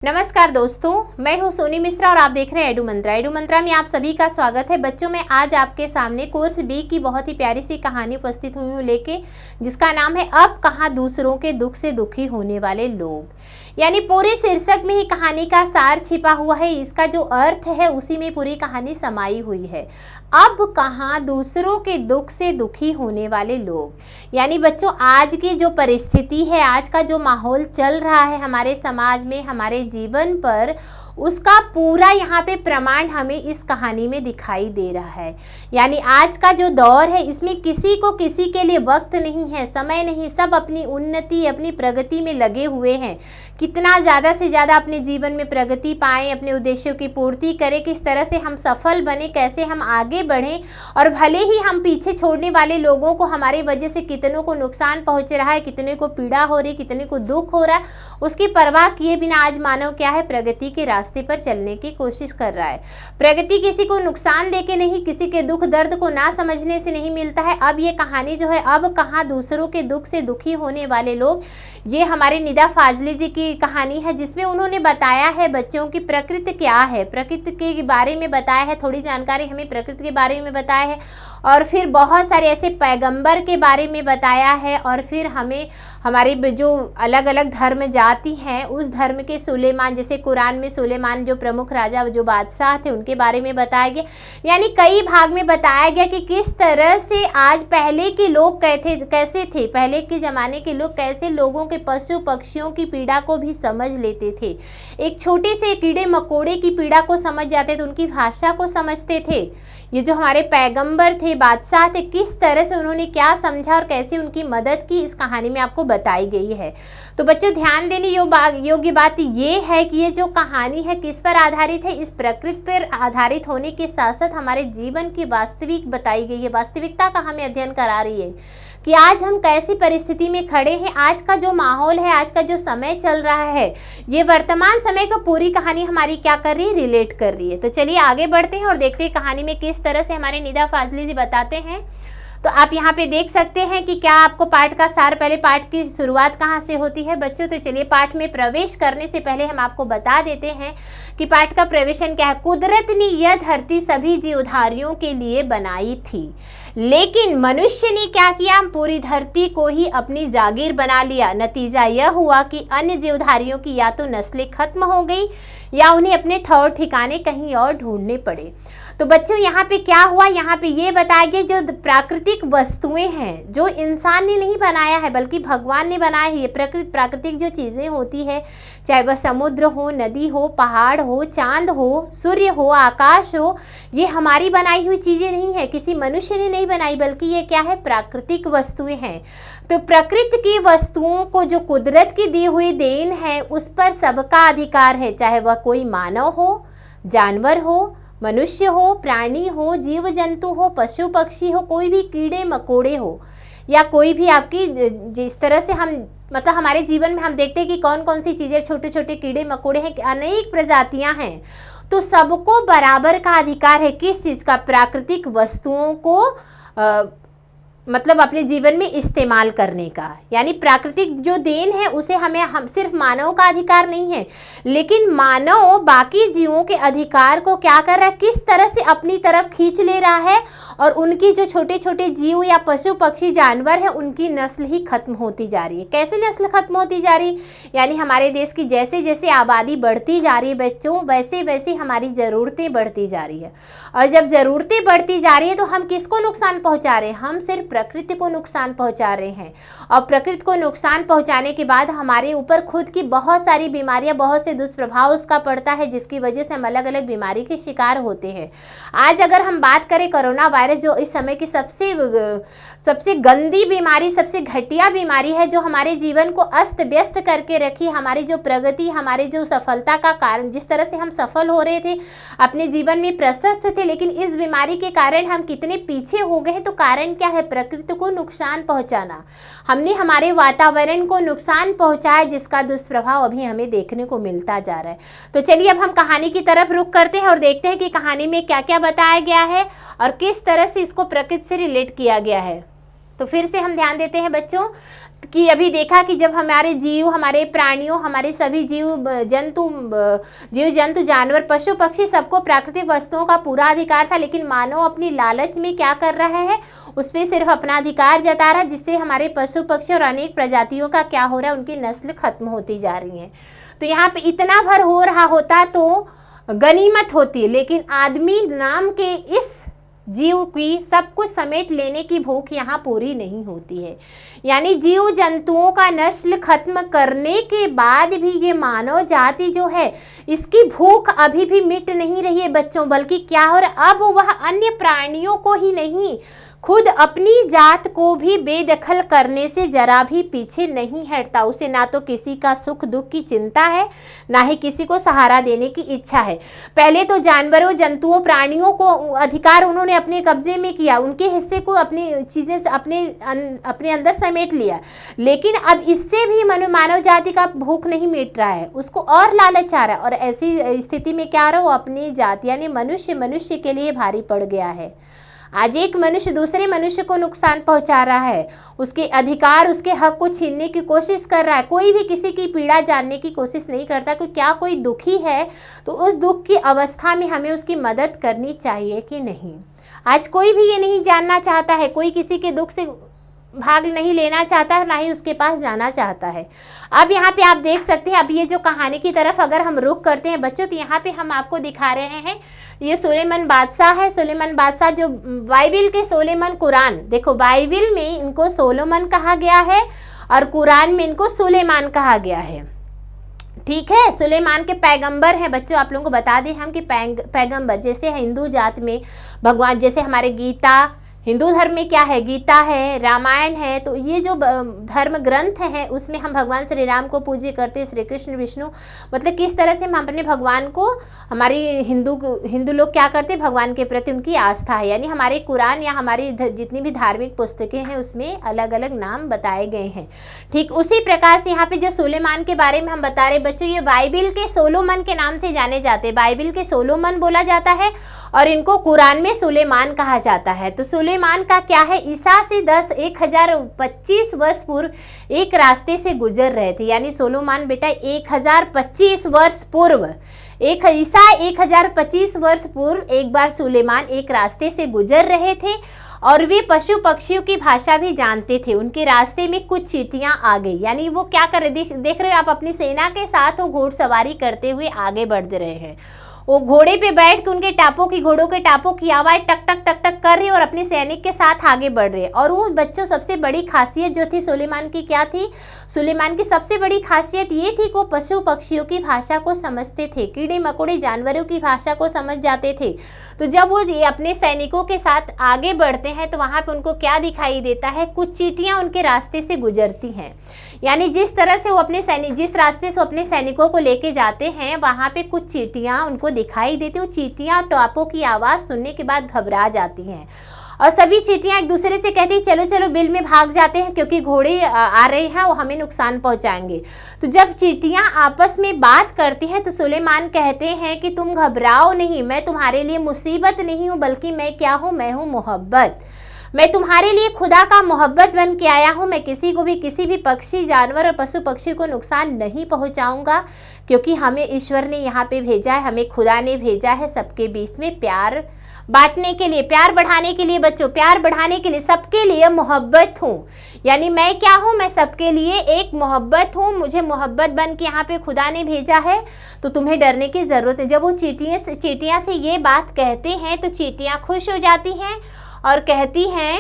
नमस्कार दोस्तों, मैं हूं सोनी मिश्रा और आप देख रहे हैं एडू मंत्रा। एडू मंत्रा में आप सभी का स्वागत है। बच्चों, मैं आज आपके सामने कोर्स बी की बहुत ही प्यारी सी कहानी उपस्थित हुई हूं लेके, जिसका नाम है अब कहाँ दूसरों के दुख से दुखी होने वाले लोग। यानी पूरे शीर्षक में ही कहानी का सार छिपा हुआ है। इसका जो अर्थ है उसी में पूरी कहानी समाई हुई है। अब कहाँ दूसरों के दुख से दुखी होने वाले लोग। यानी बच्चों, आज की जो परिस्थिति है, आज का जो माहौल चल रहा है हमारे समाज में, हमारे जीवन पर, उसका पूरा यहाँ पे प्रमाण हमें इस कहानी में दिखाई दे रहा है। यानी आज का जो दौर है, इसमें किसी को किसी के लिए वक्त नहीं है, समय नहीं। सब अपनी उन्नति, अपनी प्रगति में लगे हुए हैं। कितना ज़्यादा से ज़्यादा अपने जीवन में प्रगति पाएं, अपने उद्देश्यों की पूर्ति करें, किस तरह से हम सफल बने, कैसे हम आगे बढ़ें। और भले ही हम पीछे छोड़ने वाले लोगों को, हमारी वजह से कितनों को नुकसान पहुँच रहा है, कितने को पीड़ा हो रही, कितने को दुख हो रहा है, उसकी परवाह किए बिना आज मानव क्या है, प्रगति के रास्ते पर चलने की कोशिश कर रहा है। प्रगति किसी को नुकसान देके नहीं, किसी के दुख दर्द को ना समझने से नहीं मिलता है। अब ये कहानी जो है, अब कहाँ दूसरों के दुख से दुखी होने वाले लोग, ये हमारे निदा फाजली जी की कहानी है, जिसमें उन्होंने बताया है बच्चों की प्रकृति क्या है, प्रकृति के बारे में बताया है। थोड़ी जानकारी हमें प्रकृति के बारे में बताया है, और फिर बहुत सारे ऐसे पैगंबर के बारे में बताया है, और फिर हमें हमारे जो अलग अलग धर्म जाति हैं, उस धर्म के सुलेमान, जैसे कुरान में सुलेमान जो प्रमुख राजा, जो बादशाह थे, उनके बारे में बताया गया। यानी कई भाग में बताया गया कि किस तरह से आज पहले के लोग कैसे थे, पहले के ज़माने के लोग कैसे लोगों के, पशु पक्षियों की पीड़ा को भी समझ लेते थे। एक छोटे से कीड़े मकोड़े की पीड़ा को समझ जाते थे, उनकी भाषा को समझते थे। ये जो हमारे पैगंबर थे, बादशाह थे, किस तरह से उन्होंने क्या समझा और कैसे उनकी मदद की, इस कहानी में आपको बताई गई है। तो बच्चों, ध्यान देने योग्य बात ये है कि ये जो कहानी है किस पर आधारित है, इस प्रकृति पर आधारित होने के साथ साथ हमारे जीवन की वास्तविक बताई गई है, वास्तविकता का हमें अध्ययन करा रही है कि आज हम कैसी परिस्थिति में खड़े हैं। आज का जो माहौल है, आज का जो समय चल रहा है, ये वर्तमान समय को पूरी कहानी हमारी क्या कर रही है, रिलेट कर रही है। तो चलिए आगे बढ़ते हैं और देखते हैं कहानी में किस तरह से हमारे निदा फाजली जी बताते हैं। तो आप यहाँ पे देख सकते हैं कि क्या आपको पाठ का सार, पहले पाठ की शुरुआत कहाँ से होती है बच्चों। तो चलिए पाठ में प्रवेश करने से पहले हम आपको बता देते हैं कि पाठ का प्रवेशन क्या है। कुदरत ने यह धरती सभी जीवधारियों के लिए बनाई थी, लेकिन मनुष्य ने क्या किया, पूरी धरती को ही अपनी जागीर बना लिया। नतीजा यह हुआ कि अन्य जीवधारियों की या तो नस्लें खत्म हो गई या उन्हें अपने ठौर ठिकाने कहीं और ढूंढने पड़े। तो बच्चों, यहाँ पे क्या हुआ, यहाँ पे ये बताया गया जो प्राकृतिक वस्तुएं हैं, जो इंसान ने नहीं बनाया है बल्कि भगवान ने बनाया है। ये प्राकृतिक जो चीज़ें होती है, चाहे वह समुद्र हो, नदी हो, पहाड़ हो, चांद हो, सूर्य हो, आकाश हो, ये हमारी बनाई हुई चीज़ें नहीं है, किसी मनुष्य ने नहीं बनाई, बल्कि ये क्या है, प्राकृतिक वस्तुएं हैं। तो प्रकृति की वस्तुओं को, जो कुदरत की दी हुई देन है, उस पर सबका अधिकार है, चाहे वह कोई मानव हो, जानवर हो, मनुष्य हो, प्राणी हो, जीव जंतु हो, पशु पक्षी हो, कोई भी कीड़े मकोड़े हो, या कोई भी आपकी, जिस तरह से हम मतलब हमारे जीवन में हम देखते हैं कि कौन कौन सी चीज़ें, छोटे छोटे कीड़े मकोड़े हैं, अनेक प्रजातियां हैं। तो सबको बराबर का अधिकार है किस चीज़ का, प्राकृतिक वस्तुओं को मतलब अपने जीवन में इस्तेमाल करने का। यानी प्राकृतिक जो देन है उसे हम सिर्फ मानव का अधिकार नहीं है, लेकिन मानव बाकी जीवों के अधिकार को क्या कर रहा है, किस तरह से अपनी तरफ खींच ले रहा है, और उनकी जो छोटे छोटे जीव या पशु पक्षी जानवर है, उनकी नस्ल ही खत्म होती जा रही है। कैसे नस्ल खत्म होती जा रही, यानी हमारे देश की जैसे जैसे आबादी बढ़ती जा रही है बच्चों, वैसे वैसे हमारी ज़रूरतें बढ़ती जा रही है। और जब ज़रूरतें बढ़ती जा रही है तो हम किसको नुकसान पहुँचा रहे हैं, हम सिर्फ प्रकृति को नुकसान पहुंचा रहे हैं। और प्रकृति को नुकसान पहुंचाने के बाद हमारे ऊपर खुद की बहुत सारी बीमारियां, बहुत से दुष्प्रभाव उसका पड़ता है, जिसकी वजह से हम अलग अलग बीमारी के शिकार होते हैं। आज अगर हम बात करें कोरोना वायरस, जो इस समय की सबसे गंदी बीमारी, सबसे घटिया बीमारी है, जो हमारे जीवन को अस्त व्यस्त करके रखी, हमारी जो प्रगति, हमारे जो सफलता का कारण, जिस तरह से हम सफल हो रहे थे, अपने जीवन में प्रशस्त थे, लेकिन इस बीमारी के कारण हम कितने पीछे हो गए हैं। तो कारण क्या है, प्रकृति को नुकसान पहुंचाना। हमने हमारे वातावरण को नुकसान पहुंचाया, जिसका दुष्प्रभाव अभी हमें देखने को मिलता जा रहा है। तो चलिए अब हम कहानी की तरफ रुख करते हैं और देखते हैं कि कहानी में क्या क्या बताया गया है और किस तरह से इसको प्रकृति से रिलेट किया गया है। तो फिर से हम ध्यान देते हैं बच्चों कि अभी देखा कि जब हमारे जीव, हमारे प्राणियों, हमारे सभी जीव जंतु जानवर पशु पक्षी सबको प्राकृतिक वस्तुओं का पूरा अधिकार था, लेकिन मानव अपनी लालच में क्या कर रहा है, उस पर सिर्फ अपना अधिकार जता रहा है, जिससे हमारे पशु पक्षी और अनेक प्रजातियों का क्या हो रहा है, उनकी नस्ल खत्म होती जा रही है। तो यहाँ पे इतना भर हो रहा होता तो गनीमत होती है, लेकिन आदमी नाम के इस जीव की सब कुछ समेट लेने की भूख यहाँ पूरी नहीं होती है। यानी जीव जंतुओं का नस्ल खत्म करने के बाद भी ये मानव जाति जो है इसकी भूख अभी भी मिट नहीं रही है बच्चों, बल्कि क्या हो रहा है, अब वह अन्य प्राणियों को ही नहीं, खुद अपनी जात को भी बेदखल करने से जरा भी पीछे नहीं हटता। उसे ना तो किसी का सुख दुख की चिंता है, ना ही किसी को सहारा देने की इच्छा है। पहले तो जानवरों जंतुओं प्राणियों को अधिकार उन्होंने अपने कब्जे में किया, उनके हिस्से को अपनी चीज़ें अपने अंदर समेट लिया, लेकिन अब इससे भी मानव जाति का भूख नहीं मिट रहा है, उसको और लालच आ रहा है। और ऐसी स्थिति में क्या रहा, वो अपनी जाति यानी मनुष्य के लिए भारी पड़ गया है। आज एक मनुष्य दूसरे मनुष्य को नुकसान पहुंचा रहा है, उसके अधिकार उसके हक को छीनने की कोशिश कर रहा है। कोई भी किसी की पीड़ा जानने की कोशिश नहीं करता कि क्या कोई दुखी है तो उस दुख की अवस्था में हमें उसकी मदद करनी चाहिए कि नहीं। आज कोई भी ये नहीं जानना चाहता है, कोई किसी के दुख से भाग नहीं लेना चाहता है, ना ही उसके पास जाना चाहता है। अब यहाँ पे आप देख सकते हैं, अब ये जो कहानी की तरफ अगर हम रुख करते हैं बच्चों, तो यहाँ पे हम आपको दिखा रहे हैं ये सुलेमान बादशाह है। सुलेमान बादशाह जो बाइबिल के सुलेमान, कुरान देखो, बाइबिल में इनको सोलोमन कहा गया है और कुरान में इनको सुलेमान कहा गया है। ठीक है, सुलेमान के पैगंबर हैं बच्चों। आप लोगों को बता दें हम कि पैगंबर जैसे हिंदू जात में भगवान, जैसे हमारे गीता, हिंदू धर्म में क्या है, गीता है, रामायण है, तो ये जो धर्म ग्रंथ हैं उसमें हम भगवान श्री राम को पूज्य करते हैं, श्री कृष्ण विष्णु, मतलब किस तरह से हम अपने भगवान को, हमारी हिंदू लोग क्या करते हैं, भगवान के प्रति उनकी आस्था है। यानी हमारे कुरान या हमारी जितनी भी धार्मिक पुस्तकें हैं उसमें अलग अलग नाम बताए गए हैं। ठीक उसी प्रकार से यहाँ पे जो सुलेमान के बारे में हम बता रहे बच्चों, ये बाइबिल के सोलोमन के नाम से जाने जाते हैं। बाइबिल के सोलोमन बोला जाता है और इनको कुरान में सुलेमान कहा जाता है। तो सुलेमान का क्या है, ईसा से 1025 वर्ष पूर्व एक रास्ते से गुजर रहे थे। यानी सुलेमान बेटा 1025 वर्ष पूर्व, ईसा 1025 वर्ष पूर्व एक बार सुलेमान एक रास्ते से गुजर रहे थे और वे पशु पक्षियों की भाषा भी जानते थे। उनके रास्ते में कुछ चींटियां आ गई। यानी वो क्या कर रहे, देख रहे हो आप, अपनी सेना के साथ वो घोड़सवारी करते हुए आगे बढ़ रहे हैं। वो घोड़े पे बैठ के उनके टापों की, घोड़ों के टापों की आवाज़ टक टक टक टक कर रही और अपने सैनिक के साथ आगे बढ़ रहे। और वो बच्चों सबसे बड़ी खासियत जो थी सुलेमान की क्या थी, सुलेमान की सबसे बड़ी खासियत ये थी कि वो पशु पक्षियों की भाषा को समझते थे, कीड़े मकोड़े जानवरों की भाषा को समझ जाते थे। तो जब वो अपने सैनिकों के साथ आगे बढ़ते हैं तो वहाँ पे उनको क्या दिखाई देता है, कुछ चींटियाँ उनके रास्ते से गुजरती हैं। यानी जिस तरह से वो जिस रास्ते से अपने सैनिकों को लेके जाते हैं वहाँ पे कुछ चींटियाँ उनको दिखाई देती। वो चींटियाँ टापों की आवाज़ सुनने के बाद घबरा जाती हैं और सभी चींटियाँ एक दूसरे से कहती हैं चलो चलो बिल में भाग जाते हैं क्योंकि घोड़े आ रहे हैं, वो हमें नुकसान पहुंचाएंगे। तो जब चींटियाँ आपस में बात करती हैं तो सुलेमान कहते हैं कि तुम घबराओ नहीं, मैं तुम्हारे लिए मुसीबत नहीं हूँ, बल्कि मैं क्या हूँ, मैं हूँ मोहब्बत। मैं तुम्हारे लिए खुदा का मोहब्बत बन के आया हूँ। मैं किसी को भी, किसी भी पक्षी जानवर और पशु पक्षी को नुकसान नहीं पहुँचाऊँगा, क्योंकि हमें ईश्वर ने यहाँ पे भेजा है, हमें खुदा ने भेजा है सबके बीच में प्यार बांटने के लिए, प्यार बढ़ाने के लिए। बच्चों प्यार बढ़ाने के लिए, सबके लिए मोहब्बत हूँ। यानी मैं क्या हूँ, मैं सबके लिए एक मोहब्बत हूँ। मुझे मोहब्बत बन के यहाँ पे खुदा ने भेजा है, तो तुम्हें डरने की ज़रूरत है। जब वो चींटियाँ से ये बात कहते हैं तो चींटियाँ खुश हो जाती हैं और कहती हैं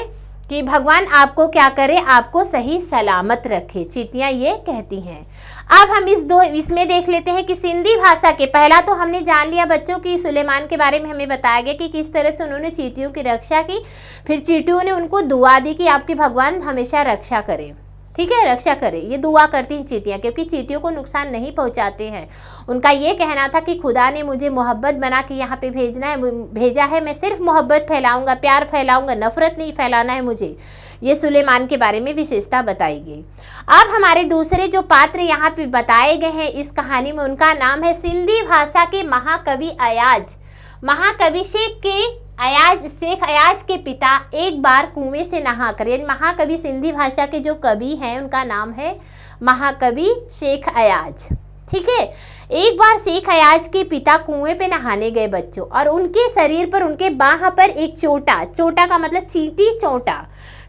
कि भगवान आपको क्या करे, आपको सही सलामत रखे। चींटियाँ ये कहती हैं। अब हम इसमें देख लेते हैं कि सिंधी भाषा के, पहला तो हमने जान लिया बच्चों कि सुलेमान के बारे में हमें बताया गया कि किस तरह से उन्होंने चींटियों की रक्षा की। फिर चींटियों ने उनको दुआ दी कि आपके भगवान हमेशा रक्षा करें, ठीक है, रक्षा करें। ये दुआ करती हैं चींटियाँ, क्योंकि चींटियों को नुकसान नहीं पहुंचाते हैं। उनका ये कहना था कि खुदा ने मुझे मोहब्बत बना के यहाँ पे भेजा है, मैं सिर्फ मोहब्बत फैलाऊंगा, प्यार फैलाऊंगा, नफरत नहीं फैलाना है मुझे। ये सुलेमान के बारे में विशेषता बताई गई। अब हमारे दूसरे जो पात्र यहाँ पे बताए गए हैं इस कहानी में, उनका नाम है सिंधी भाषा के महाकवि अयाज। महाकवि शेख के अयाज शेख अयाज के पिता एक बार कुएं से नहाकर, यानी महाकवि सिंधी भाषा के जो कवि हैं उनका नाम है महाकवि शेख अयाज। ठीक है, एक बार शेख अयाज के पिता कुएं पे नहाने गए बच्चों, और उनके शरीर पर, उनके बाह पर एक चोटा, चोटा का मतलब चींटी चोटा।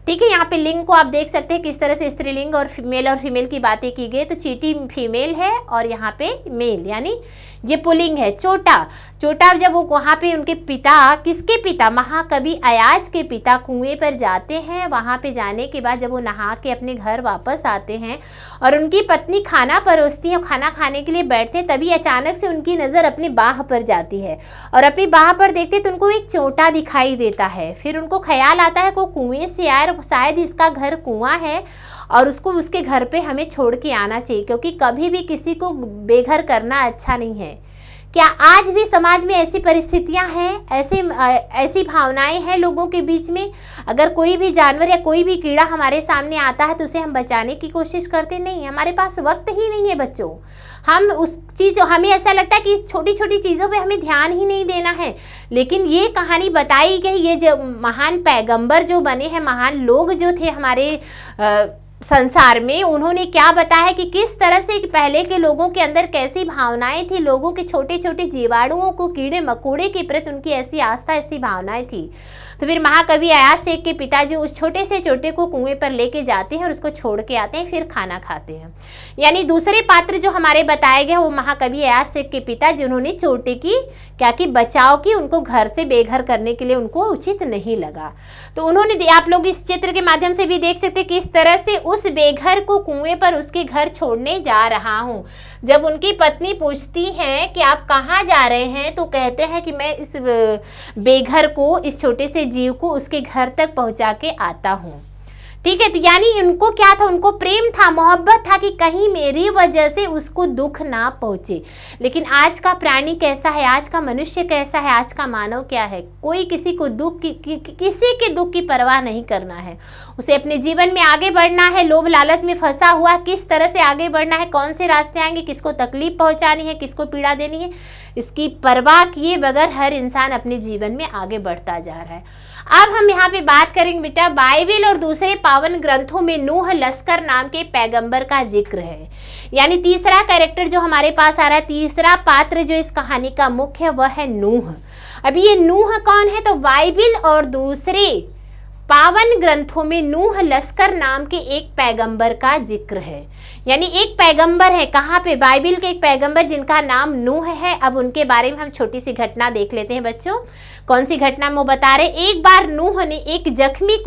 ठीक है, यहाँ पे लिंग को आप देख सकते हैं किस तरह से स्त्रीलिंग और मेल और फीमेल की बातें की गई। तो चींटी फीमेल है और यहाँ पे मेल, यानी ये पुल्लिंग है। चोटा, चोटा जब वो वहाँ पे उनके पिता, किसके पिता, महाकवि अयाज के पिता कुएं पर जाते हैं, वहाँ पे जाने के बाद जब वो नहा के अपने घर वापस आते हैं और उनकी पत्नी खाना परोसती है, खाना खाने के लिए बैठते हैं, तभी अचानक से उनकी नज़र अपनी बाह पर जाती है और अपनी बाह पर देखते तो उनको एक चोटा दिखाई देता है। फिर उनको ख्याल आता है कि वो कुएं से आए, शायद इसका घर कुआं है और उसको उसके घर पे हमें छोड़ के आना चाहिए, क्योंकि कभी भी किसी को बेघर करना अच्छा नहीं है। क्या आज भी समाज में ऐसी परिस्थितियां हैं, ऐसी भावनाएं हैं लोगों के बीच में? अगर कोई भी जानवर या कोई भी कीड़ा हमारे सामने आता है तो उसे हम बचाने की कोशिश करते नहीं, हमारे पास वक्त ही नहीं है बच्चों। हमें ऐसा लगता है कि इस छोटी छोटी चीज़ों पे हमें ध्यान ही नहीं देना है। लेकिन ये कहानी बताई गई, ये जो महान पैगंबर जो बने हैं, महान लोग जो थे हमारे संसार में, उन्होंने क्या बताया कि किस तरह से पहले के लोगों के अंदर कैसी भावनाएं थी, लोगों के छोटे छोटे जीवाणुओं को, कीड़े मकोड़े के प्रति उनकी ऐसी आस्था, ऐसी भावनाएं थी। तो फिर महाकवि अयाज शेख के पिताजी उस छोटे से चोटे को कुएं पर लेके जाते हैं और उसको छोड़ के आते हैं, फिर खाना खाते हैं। यानी दूसरे पात्र जो हमारे बताए गए वो महाकवि अयाज शेख के पिता, जिन्होंने चोटे की क्या की, बचाव की, उनको घर से बेघर करने के लिए उनको उचित नहीं लगा। तो उन्होंने, आप लोग इस चित्र के माध्यम से भी देख सकते हैं किस तरह से उस बेघर को कुएं पर उसके घर छोड़ने जा रहा हूँ। जब उनकी पत्नी पूछती हैं कि आप कहाँ जा रहे हैं, तो कहते हैं कि मैं इस बेघर को, इस छोटे से जीव को उसके घर तक पहुँचा के आता हूँ। ठीक है, तो यानी उनको क्या था, उनको प्रेम था, मोहब्बत था कि कहीं मेरी वजह से उसको दुख ना पहुँचे। लेकिन आज का प्राणी कैसा है, आज का मनुष्य कैसा है, आज का मानव क्या है, कोई किसी को किसी के दुख की परवाह नहीं करना है। उसे अपने जीवन में आगे बढ़ना है, लोभ लालच में फंसा हुआ किस तरह से आगे बढ़ना है, कौन से रास्ते आएंगे, किसको तकलीफ पहुंचानी है, किसको पीड़ा देनी है, इसकी परवाह किए बगैर हर इंसान अपने जीवन में आगे बढ़ता जा रहा है। अब हम यहाँ पे बात करेंगे बेटा, बाइबल और दूसरे पावन ग्रंथों में नूह लश्कर नाम के पैगंबर का जिक्र है। यानी तीसरा कैरेक्टर जो हमारे पास आ रहा है, तीसरा पात्र जो इस कहानी का मुख्य है, वह है नूह। अभी ये नूह कौन है, तो बाइबल और दूसरे पावन ग्रंथों में नूह लश्कर नाम के एक पैगंबर का जिक्र है। यानी एक पैगंबर है, कहाँ पे, बाइबल के एक पैगंबर जिनका नाम नूह है। अब उनके बारे में हम छोटी सी घटना देख लेते हैं बच्चों। कौन सी घटना में वो बता रहे, एक बार नूह ने एक जख्मी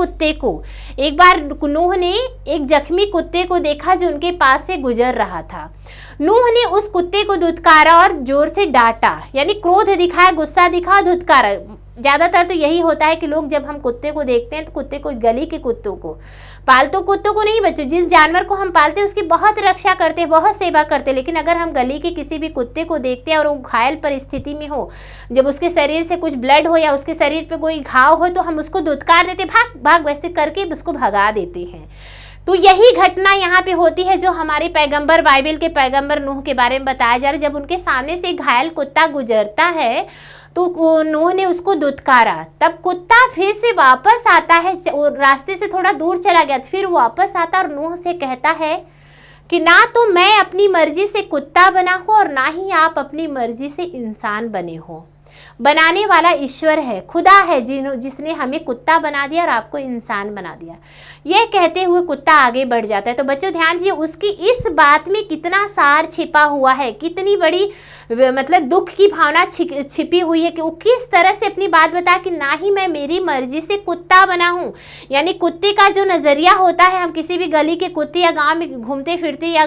कुत्ते को देखा जो उनके पास से गुजर रहा था। नूह ने उस कुत्ते को धुतकारा और जोर से डांटा, यानी क्रोध दिखाया, गुस्सा दिखा, धुतकारा। ज़्यादातर तो यही होता है कि लोग जब हम कुत्ते को देखते हैं तो कुत्ते को, गली के कुत्तों को, पालतू कुत्तों को नहीं बच्चों, जिस जानवर को हम पालते हैं उसकी बहुत रक्षा करते हैं, बहुत सेवा करते हैं। लेकिन अगर हम गली के किसी भी कुत्ते को देखते हैं और वो घायल परिस्थिति में हो, जब उसके शरीर से कुछ ब्लड हो या उसके शरीर पे कोई घाव हो, तो हम उसको धुतकार देते, भाग भाग वैसे करके उसको भगा देते हैं। तो यही घटना यहाँ पे होती है जो हमारे पैगंबर, बाइबल के पैगंबर नूह के बारे में बताया जा रहा है। जब उनके सामने से एक घायल कुत्ता गुजरता है तो नूह ने उसको धुतकारा, तब कुत्ता फिर से वापस आता है, रास्ते से थोड़ा दूर चला गया, फिर वापस आता और नूह से कहता है कि ना तो मैं अपनी मर्जी से कुत्ता बना हूँ और ना ही आप अपनी मर्जी से इंसान बने हो। बनाने वाला ईश्वर है, खुदा है, जिसने हमें कुत्ता बना दिया और आपको इंसान बना दिया। यह कहते हुए कुत्ता आगे बढ़ जाता है। तो बच्चों ध्यान दीजिए, उसकी इस बात में कितना सार छिपा हुआ है, कितनी बड़ी मतलब दुख की भावना छिपी हुई है कि वो किस तरह से अपनी बात बता कि ना ही मैं मेरी मर्जी से कुत्ता बना हूँ। यानी कुत्ते का जो नज़रिया होता है, हम किसी भी गली के कुत्ते या गाँव में घूमते फिरते या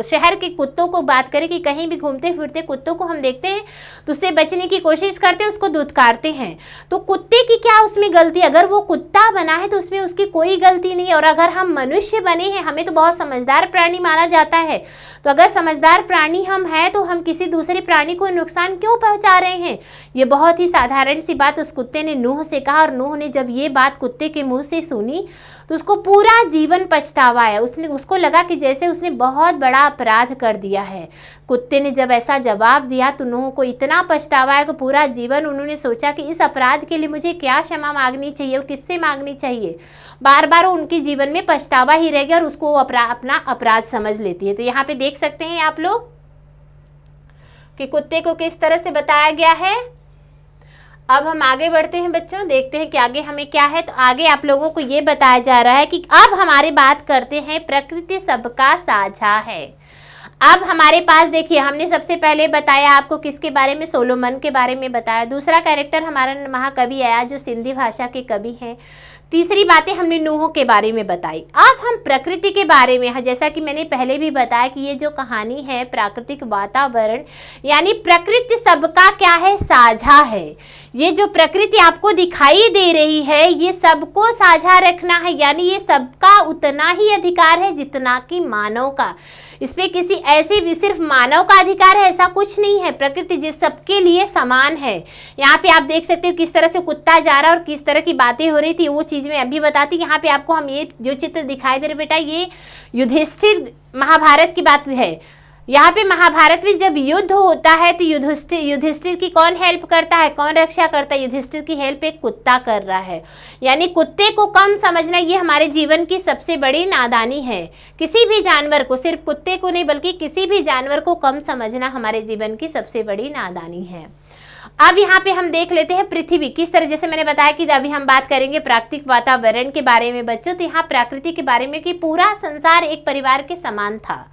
शहर के कुत्तों को बात करें कि कहीं भी घूमते फिरते कुत्तों को हम देखते हैं तो उससे बचने की कोशिश करते हैं, उसको धुतकारते हैं। तो कुत्ते की क्या उसमें गलती, अगर वो कुत्ता बना है तो उसमें उसकी कोई गलती नहीं है। और अगर हम मनुष्य बने हैं, हमें तो बहुत समझदार प्राणी माना जाता है, तो अगर समझदार प्राणी हम हैं तो हम किसी दूसरे प्राणी को नुकसान क्यों पहुंचा रहे हैं। ये बहुत ही साधारण सी बात उस कुत्ते ने नूह से कहा, और नूह ने जब ये बात कुत्ते के मुंह से सुनी तो उसको पूरा जीवन पछतावा आया। उसको लगा कि जैसे उसने बहुत बड़ा बड़ा अपराध कर दिया है। कुत्ते ने जब ऐसा जवाब दिया तो नूह को इतना पछतावा है कि पूरा जीवन उन्होंने सोचा कि इस अपराध के लिए मुझे क्या क्षमा मांगनी चाहिए और किससे मांगनी चाहिए। बार बार उनके जीवन में पछतावा ही रह गया और उसको अपना अपराध समझ लेती है। तो यहाँ पे देख सकते हैं आप लोग कि कुत्ते को किस तरह से बताया गया है। अब हम आगे बढ़ते हैं बच्चों, देखते हैं कि आगे हमें क्या है। तो आगे आप लोगों को ये बताया जा रहा है कि अब हमारी बात करते हैं प्रकृति सबका साझा है। अब हमारे पास देखिए, हमने सबसे पहले बताया आपको किसके बारे में, सोलोमन के बारे में बताया। दूसरा कैरेक्टर हमारा महाकवि आया जो सिंधी भाषा के कवि हैं। तीसरी बातें हमने नूह के बारे में बताई। अब हम प्रकृति के बारे में, जैसा कि मैंने पहले भी बताया कि ये जो कहानी है प्राकृतिक वातावरण यानी प्रकृति सबका क्या है, साझा है। ये जो प्रकृति आपको दिखाई दे रही है ये सबको साझा रखना है, यानी ये सबका उतना ही अधिकार है जितना कि मानव का। इसमें किसी ऐसे भी सिर्फ मानव का अधिकार है ऐसा कुछ नहीं है। प्रकृति जिस सबके लिए समान है। यहाँ पे आप देख सकते हो किस तरह से कुत्ता जा रहा है और किस तरह की बातें हो रही थी, वो चीज़ मैं अभी बताती। यहाँ पे आपको हम ये जो चित्र दिखाई दे रहे बेटा, ये युधिष्ठिर महाभारत की बात है। यहाँ पे महाभारत में जब युद्ध होता है तो युधिष्ठिर की कौन हेल्प करता है, कौन रक्षा करता है? युधिष्ठिर की हेल्प एक कुत्ता कर रहा है। यानी कुत्ते को कम समझना ये हमारे जीवन की सबसे बड़ी नादानी है। किसी भी जानवर को, सिर्फ कुत्ते को नहीं बल्कि किसी भी जानवर को कम समझना हमारे जीवन की सबसे बड़ी नादानी है। अब यहाँ पे हम देख लेते हैं पृथ्वी किस तरह, जैसे मैंने बताया कि अभी हम बात करेंगे प्राकृतिक वातावरण के बारे में बच्चों। तो यहाँ प्रकृति के बारे में कि पूरा संसार एक परिवार के समान था।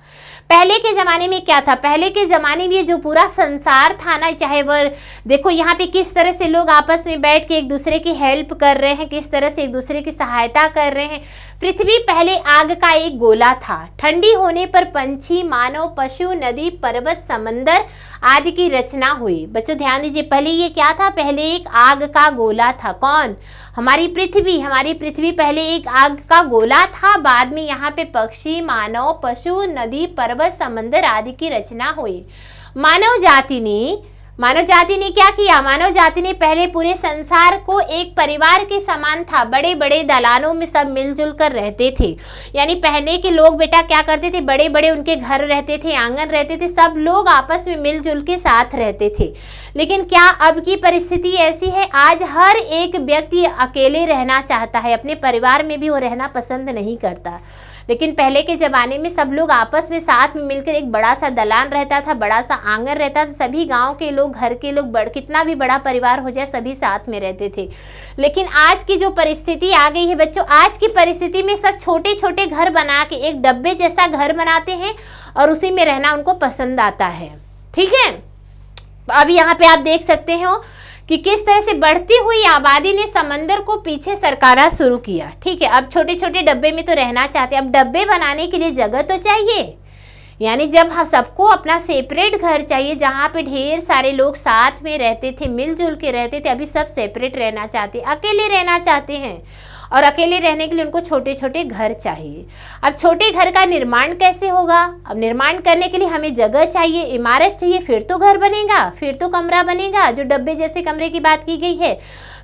पहले के ज़माने में क्या था, पहले के ज़माने में जो पूरा संसार था ना, चाहे वह देखो यहाँ पे किस तरह से लोग आपस में बैठ के एक दूसरे की हेल्प कर रहे हैं, किस तरह से एक दूसरे की सहायता कर रहे हैं। पृथ्वी पहले आग का एक गोला था। ठंडी होने पर पंछी, मानव, पशु, नदी, पर्वत, समंदर आदि की रचना हुई। बच्चों ध्यान दीजिए, पहले ये क्या था, पहले एक आग का गोला था। कौन? हमारी पृथ्वी। हमारी पृथ्वी पहले एक आग का गोला था, बाद में यहाँ पे पक्षी, मानव, पशु, नदी, पर्वत, समंदर आदि की रचना हुई। मानव जाति ने क्या किया? मानव जाति ने पहले पूरे संसार को एक परिवार के समान था। बड़े बड़े दलानों में सब मिलजुल कर रहते थे। यानी पहले के लोग बेटा क्या करते थे, बड़े बड़े उनके घर रहते थे, आंगन रहते थे, सब लोग आपस में मिलजुल के साथ रहते थे। लेकिन क्या अब की परिस्थिति ऐसी है? आज हर एक व्यक्ति अकेले रहना चाहता है, अपने परिवार में भी वो रहना पसंद नहीं करता। लेकिन पहले के ज़माने में सब लोग आपस में साथ में मिलकर, एक बड़ा सा दलान रहता था, बड़ा सा आंगन रहता था, सभी गांव के लोग, घर के लोग, कितना भी बड़ा परिवार हो जाए सभी साथ में रहते थे। लेकिन आज की जो परिस्थिति आ गई है बच्चों, आज की परिस्थिति में सब छोटे छोटे घर बना के एक डब्बे जैसा घर बनाते हैं और उसी में रहना उनको पसंद आता है। ठीक है, अब यहाँ पे आप देख सकते हो कि किस तरह से बढ़ती हुई आबादी ने समंदर को पीछे सरकाना शुरू किया। ठीक है, अब छोटे छोटे डब्बे में तो रहना चाहते हैं, अब डब्बे बनाने के लिए जगह तो चाहिए। यानी जब हम सबको अपना सेपरेट घर चाहिए जहाँ पे ढेर सारे लोग साथ में रहते थे, मिलजुल के रहते थे, अभी सब सेपरेट रहना चाहते हैं, अकेले रहना चाहते हैं। और अकेले रहने के लिए उनको छोटे छोटे घर चाहिए। अब छोटे घर का निर्माण कैसे होगा? अब निर्माण करने के लिए हमें जगह चाहिए, इमारत चाहिए, फिर तो घर बनेगा, फिर तो कमरा बनेगा, जो डब्बे जैसे कमरे की बात की गई है।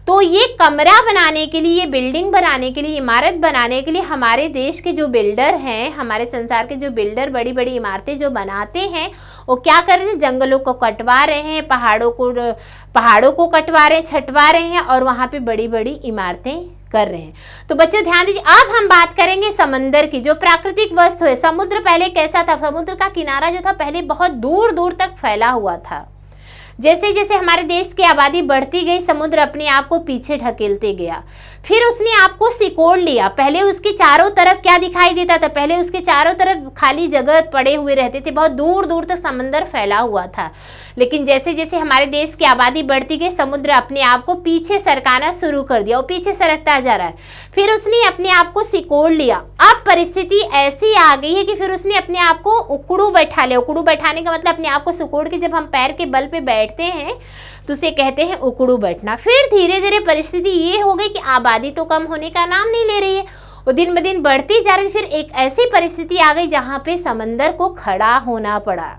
तो ये कमरा बनाने के लिए, ये बिल्डिंग बनाने के लिए, इमारत बनाने के लिए हमारे देश के जो बिल्डर हैं, हमारे संसार के जो बिल्डर बड़ी बड़ी इमारतें जो बनाते हैं, वो क्या कर रहे हैं? जंगलों को कटवा रहे हैं, पहाड़ों को कटवा रहे हैं, छटवा रहे हैं और वहाँ पे बड़ी बड़ी इमारतें कर रहे हैं। तो बच्चों ध्यान दीजिए, अब हम बात करेंगे समंदर की, जो प्राकृतिक वस्तु है। समुद्र पहले कैसा था? समुद्र का किनारा जो था पहले बहुत दूर दूर तक फैला हुआ था। जैसे जैसे हमारे देश की आबादी बढ़ती गई, समुद्र अपने आप को पीछे ढकेलते गया, फिर उसने आपको सिकोड़ लिया। पहले उसके चारों तरफ क्या दिखाई देता था? पहले उसके चारों तरफ खाली जगह पड़े हुए रहते थे, बहुत दूर दूर तक समंदर फैला हुआ था। लेकिन जैसे जैसे हमारे देश की आबादी बढ़ती गई, समुद्र अपने आप को पीछे सरकाना शुरू कर दिया, वो पीछे सरकता जा रहा है। फिर उसने अपने आप को सिकोड़ लिया। अब परिस्थिति ऐसी आ गई है कि फिर उसने अपने आप को उकड़ू बैठा लिया। उकड़ू बैठाने का मतलब अपने आप को सिकोड़ के जब हम पैर के बल पे बैठते हैं तो उसे कहते हैं उकड़ू बैठना। फिर धीरे धीरे परिस्थिति ये हो गई कि आबादी तो कम होने का नाम नहीं ले रही है, वो दिन ब दिन बढ़ती जा रही है। फिर एक ऐसी परिस्थिति आ गई जहाँ पे समंदर को खड़ा होना पड़ा।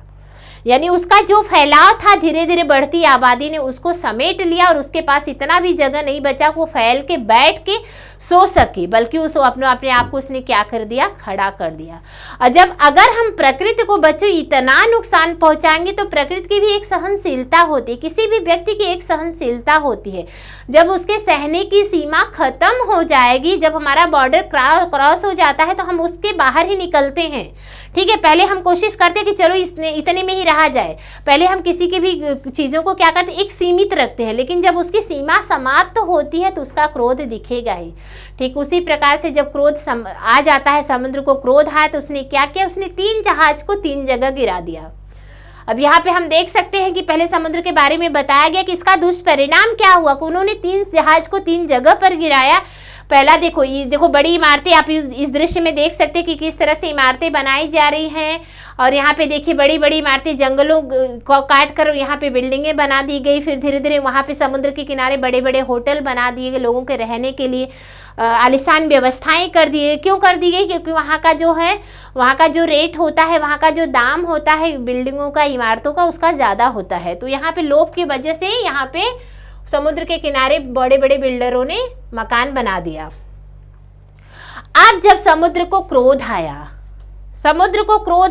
यानी उसका जो फैलाव था, धीरे धीरे बढ़ती आबादी ने उसको समेट लिया और उसके पास इतना भी जगह नहीं बचा वो फैल के बैठ के सो सके, बल्कि उस अपने आप को उसने क्या कर दिया, खड़ा कर दिया। और जब अगर हम प्रकृति को बच्चों इतना नुकसान पहुंचाएंगे तो प्रकृति की भी एक सहनशीलता होती है, किसी भी व्यक्ति की एक सहनशीलता होती है। जब उसके सहने की सीमा खत्म हो जाएगी, जब हमारा बॉर्डर क्रॉस हो जाता है तो हम उसके बाहर ही निकलते हैं। ठीक है, पहले हम कोशिश करते हैं कि चलो इतने में ही रहा जाए, पहले हम किसी की भी चीज़ों को क्या करते हैं, एक सीमित रखते हैं, लेकिन जब उसकी सीमा समाप्त होती है तो उसका क्रोध दिखेगा ही। ठीक उसी प्रकार से जब क्रोध आ जाता है, समुद्र को क्रोध आया तो उसने क्या किया, उसने 3 जहाज को 3 जगह गिरा दिया। अब यहाँ पे हम देख सकते हैं कि पहले समुद्र के बारे में बताया गया कि इसका दुष्परिणाम क्या हुआ, उन्होंने 3 जहाज को 3 जगह पर गिराया। पहला देखो, ये देखो बड़ी इमारतें, आप इस दृश्य में देख सकते हैं कि किस तरह से इमारतें बनाई जा रही हैं। और यहाँ पे देखिए बड़ी बड़ी इमारतें, जंगलों को काट कर यहाँ पे बिल्डिंगें बना दी गई। फिर धीरे धीरे वहाँ पे समुद्र के किनारे बड़े बड़े होटल बना दिए गए, लोगों के रहने के लिए आलीशान व्यवस्थाएं कर दी। क्यों कर दी गई, क्योंकि वहाँ का जो है, वहाँ का जो रेट होता है, वहाँ का जो दाम होता है बिल्डिंगों का, इमारतों का, उसका ज़्यादा होता है। तो यहाँ पे लोभ की वजह से यहाँ पे समुद्र के किनारे बड़े बड़े बिल्डरों ने मकान बना दिया। अब जब समुद्र को क्रोध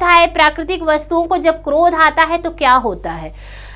आए, प्राकृतिक वस्तुओं को जब क्रोध आता है तो क्या होता है,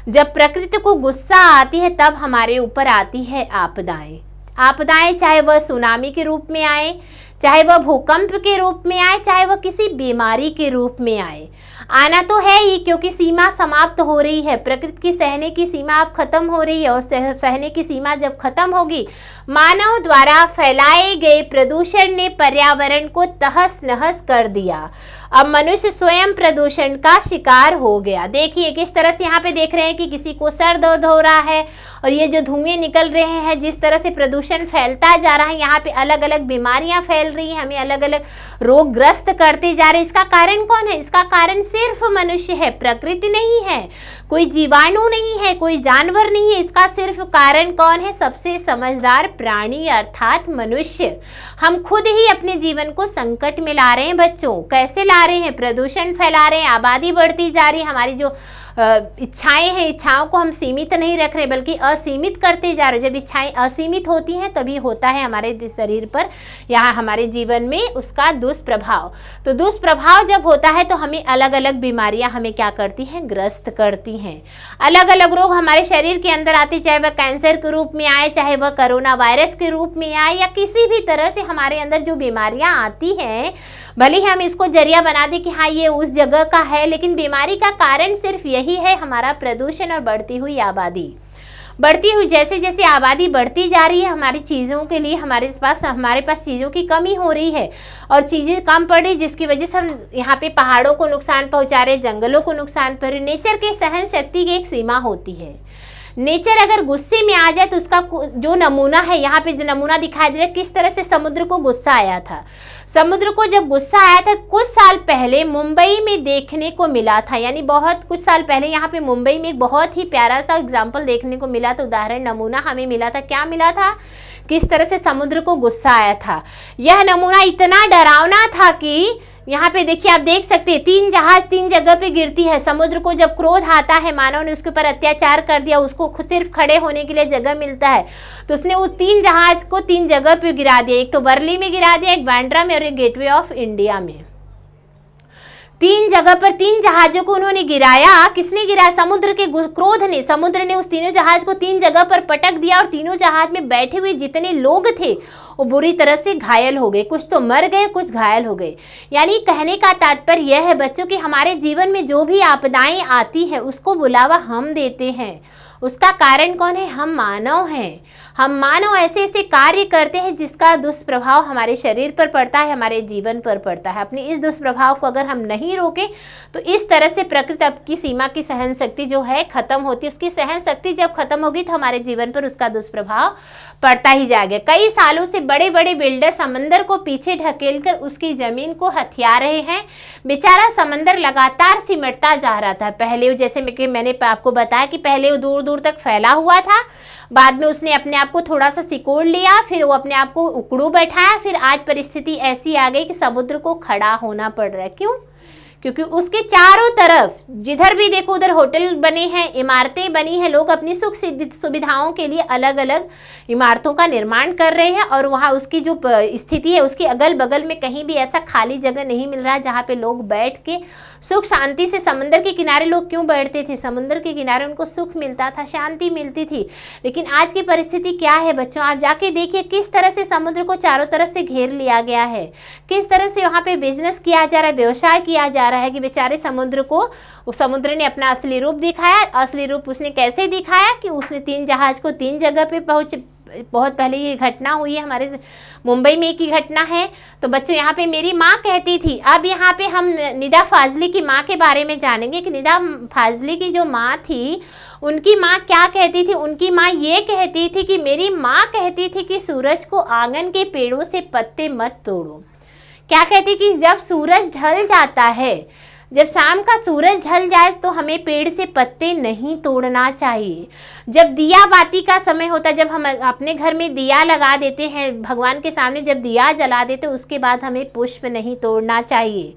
जब प्रकृति को गुस्सा आती है तब हमारे ऊपर आती है आपदाएं, चाहे वह सुनामी के रूप में आए, चाहे वह भूकंप के रूप में आए, चाहे वह किसी बीमारी के रूप में आए। आना तो है ही, क्योंकि सीमा समाप्त हो रही है, प्रकृति की सहने की सीमा अब खत्म हो रही है। और सहने की सीमा जब खत्म होगी, मानव द्वारा फैलाए गए प्रदूषण ने पर्यावरण को तहस नहस कर दिया। अब मनुष्य स्वयं प्रदूषण का शिकार हो गया। देखिए किस तरह से यहाँ पे देख रहे हैं कि किसी को सर दर्द हो रहा है, और ये जो धुएं निकल रहे हैं, जिस तरह से प्रदूषण फैलता जा रहा है, यहाँ पे अलग अलग बीमारियां फैल रही हैं, हमें अलग अलग रोग ग्रस्त करते जा रहे हैं। इसका कारण कौन है, इसका कारण सिर्फ मनुष्य है, प्रकृति नहीं है, कोई जीवाणु नहीं है, कोई जानवर नहीं है। इसका सिर्फ कारण कौन है, सबसे समझदार प्राणी अर्थात मनुष्य। हम खुद ही अपने जीवन को संकट में ला रहे हैं बच्चों। कैसे ला रहे हैं, प्रदूषण फैला रहे हैं, आबादी बढ़ती जा रही है, हमारी जो इच्छाएं हैं, इच्छाओं को हम सीमित नहीं रख रहे बल्कि असीमित करते जा रहे। जब इच्छाएं असीमित होती हैं तभी होता है हमारे शरीर पर या हमारे जीवन में उसका दुष्प्रभाव। तो दुष्प्रभाव जब होता है तो हमें अलग अलग बीमारियां हमें क्या करती हैं, ग्रस्त करती हैं। अलग अलग रोग हमारे शरीर के अंदर आते, चाहे वह कैंसर के रूप में आए, चाहे वह कोरोना वायरस के रूप में आए, या किसी भी तरह से हमारे अंदर जो बीमारियां आती हैं, भले ही हम इसको जरिया बना दें कि हाँ ये उस जगह का है, लेकिन बीमारी का कारण सिर्फ यही है, हमारा प्रदूषण और बढ़ती हुई आबादी। बढ़ती हुई जैसे जैसे आबादी बढ़ती जा रही है, हमारी चीज़ों के लिए हमारे पास चीज़ों की कमी हो रही है और चीज़ें कम पड़ रही, जिसकी वजह से हम यहाँ पे पहाड़ों को नुकसान पहुँचा रहे, जंगलों को नुकसान पहुँचा रहे। नेचर के सहन शक्ति की एक सीमा होती है। नेचर अगर गुस्से में आ जाए तो उसका जो नमूना है, यहाँ पे जो नमूना दिखाई दे रहा है किस तरह से समुद्र को गुस्सा आया था। समुद्र को जब गुस्सा आया था कुछ साल पहले मुंबई में देखने को मिला था, यानी बहुत कुछ साल पहले यहाँ पे मुंबई में एक बहुत ही प्यारा सा एग्जाम्पल देखने को मिला था, उदाहरण नमूना हमें मिला था। क्या मिला था, किस तरह से समुद्र को गुस्सा आया था। यह नमूना इतना डरावना था कि यहाँ पे देखिए, आप देख सकते हैं 3 जहाज 3 जगह पे गिरती है। समुद्र को जब क्रोध आता है, मानव ने उसके ऊपर अत्याचार कर दिया, उसको सिर्फ खड़े होने के लिए जगह मिलता है, तो उसने वो 3 जहाज को 3 जगह पे गिरा दिया। एक तो वर्ली में गिरा दिया, एक बांद्रा में और एक गेटवे ऑफ इंडिया में। 3 जगह पर 3 जहाजों को उन्होंने गिराया। किसने गिराया, समुद्र के क्रोध ने। समुद्र ने उस तीनों जहाज को 3 जगह पर पटक दिया और तीनों जहाज में बैठे हुए जितने लोग थे वो बुरी तरह से घायल हो गए, कुछ तो मर गए, कुछ घायल हो गए। यानी कहने का तात्पर्य यह है बच्चों कि हमारे जीवन में जो भी आपदाएं आती है उसको बुलावा हम देते हैं। उसका कारण कौन है, हम मानव हैं। हम मानव ऐसे ऐसे कार्य करते हैं जिसका दुष्प्रभाव हमारे शरीर पर पड़ता है, हमारे जीवन पर पड़ता है। अपने इस दुष्प्रभाव को अगर हम नहीं रोकें तो इस तरह से प्रकृति की सीमा की सहन शक्ति जो है खत्म होती है। उसकी सहन शक्ति जब खत्म होगी तो हमारे जीवन पर उसका दुष्प्रभाव पड़ता ही जाएगा। कई सालों से बड़े बड़े बिल्डर समंदर को पीछे ढकेलकर उसकी जमीन को हथिया रहे हैं। बेचारा समंदर लगातार सिमटता जा रहा था। पहले जैसे मैंने आपको बताया कि पहले वो दूर दूर तक फैला हुआ था, बाद में उसने अपने आप को थोड़ा सा सिकोड़ लिया, फिर वो अपने आप को उकड़ू बैठाया, फिर आज परिस्थिति ऐसी आ गई कि समुद्र को खड़ा होना पड़ रहा है। क्यों, क्योंकि उसके चारों तरफ जिधर भी देखो उधर होटल बने हैं, इमारतें बनी हैं, लोग अपनी सुख सुविधाओं के लिए अलग अलग इमारतों का निर्माण कर रहे हैं। और वहाँ उसकी जो स्थिति है उसके अगल बगल में कहीं भी ऐसा खाली जगह नहीं मिल रहा है जहाँ पे लोग बैठ के सुख शांति से, समुद्र के किनारे लोग क्यों बैठते थे? समुद्र के किनारे उनको सुख मिलता था, शांति मिलती थी। लेकिन आज की परिस्थिति क्या है बच्चों, आप जाके देखिए किस तरह से समुद्र को चारों तरफ से घेर लिया गया है, किस तरह से वहाँ पे बिजनेस किया जा रहा है, व्यवसाय किया जा रहा है कि बेचारे समुद्र ने अपना असली रूप दिखाया। असली रूप उसने कैसे दिखाया कि उसने 3 जहाज को 3 जगह पे बहुत पहले ये घटना हुई है, हमारे मुंबई में की घटना है। तो बच्चों यहाँ पे मेरी माँ कहती थी, अब यहाँ पे हम निदा फाजली की माँ के बारे में जानेंगे कि निदा फाजली की जो माँ थी उनकी माँ क्या कहती थी। उनकी माँ ये कहती थी कि मेरी माँ कहती थी कि सूरज को आंगन के पेड़ों से पत्ते मत तोड़ो। क्या कहती कि जब सूरज ढल जाता है, जब शाम का सूरज ढल जाए तो हमें पेड़ से पत्ते नहीं तोड़ना चाहिए। जब दिया बाती का समय होता है, जब हम अपने घर में दिया लगा देते हैं भगवान के सामने, जब दिया जला देते उसके बाद हमें पुष्प नहीं तोड़ना चाहिए।